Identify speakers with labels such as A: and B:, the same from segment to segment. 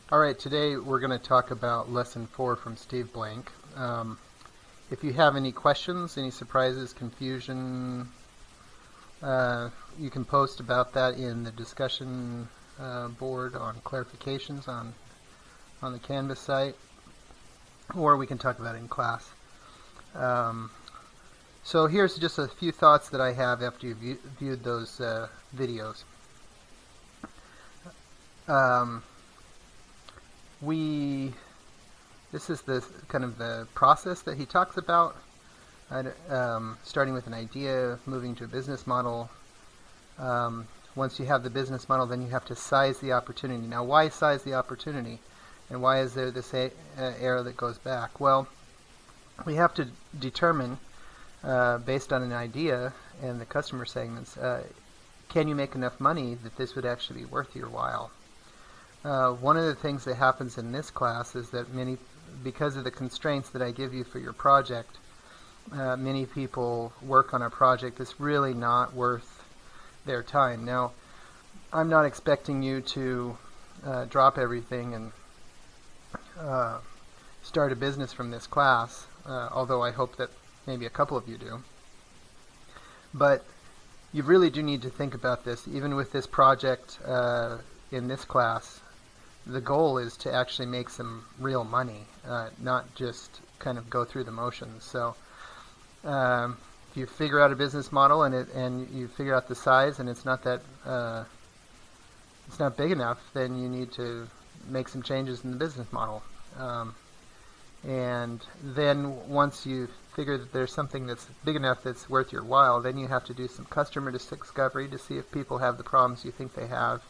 A: All right, today we're going to talk about Lesson 4 from Steve Blank. If you have any questions, any surprises, confusion, you can post about that in the discussion board on clarifications on the Canvas site, or we can talk about it in class. So here's just a few thoughts that I have after you've viewed those videos. This is the kind of the process that he talks about, starting with an idea, moving to a business model. Once you have the business model, then you have to size the opportunity. Now, why size the opportunity? And why is there this arrow that goes back? Well, we have to determine, based on an idea and the customer segments, can you make enough money that this would actually be worth your while? One of the things that happens in this class is that because of the constraints that I give you for your project, many people work on a project that's really not worth their time. Now, I'm not expecting you to drop everything and start a business from this class, although I hope that maybe a couple of you do. But you really do need to think about this. Even with this project in this class, the goal is to actually make some real money, not just kind of go through the motions. So if you figure out a business model and you figure out the size and it's not big enough, then you need to make some changes in the business model. And then once you figure that there's something that's big enough that's worth your while, then you have to do some customer discovery to see if people have the problems you think they have,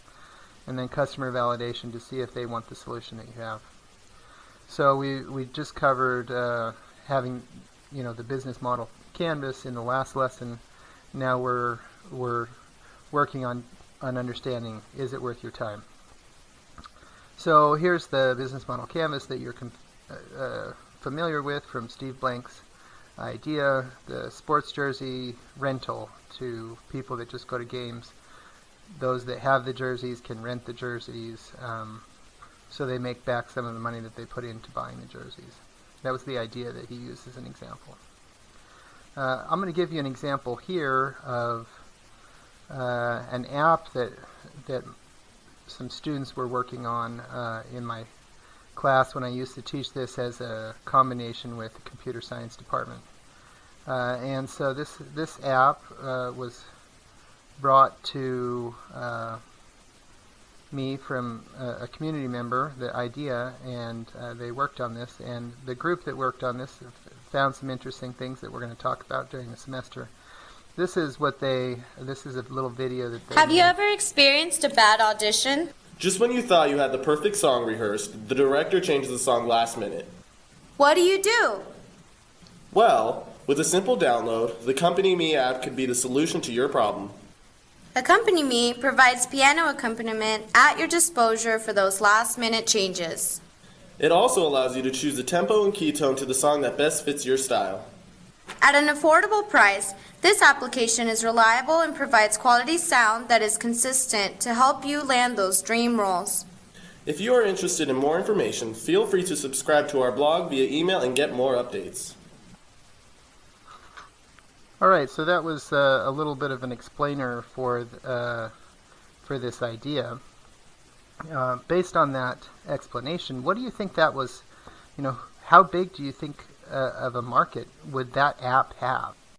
A: and then customer validation to see if they want the solution that you have. So we just covered having the business model canvas in the last lesson. Now we're working on understanding, is it worth your time? So here's the business model canvas that you're familiar with from Steve Blank's idea, the sports jersey rental to people that just go to games. Those that have the jerseys can rent the jerseys, so they make back some of the money that they put into buying the jerseys. That was the idea that he used as an example. I'm going to give you an example here of an app that some students were working on in my class when I used to teach this as a combination with the computer science department. And so this app was brought to me from a community member, the idea, and they worked on this, and the group that worked on this found some interesting things that we're going to talk about during the semester. This is a little video that they
B: Have you
A: made.
B: ever experienced a bad audition?
C: Just when you thought you had the perfect song rehearsed, the director changes the song last minute.
B: What do you do?
C: Well, with a simple download, the Accompany Me app could be the solution to your problem.
B: Accompany Me provides piano accompaniment at your disposal for those last-minute changes.
C: It also allows you to choose the tempo and key tone to the song that best fits your style.
B: At an affordable price, this application is reliable and provides quality sound that is consistent to help you land those dream roles.
C: If you are interested in more information, feel free to subscribe to our blog via email and get more updates.
A: All right, so that was a little bit of an explainer for this idea. Based on that explanation, what do you think that was? How big do you think of a market would that app have?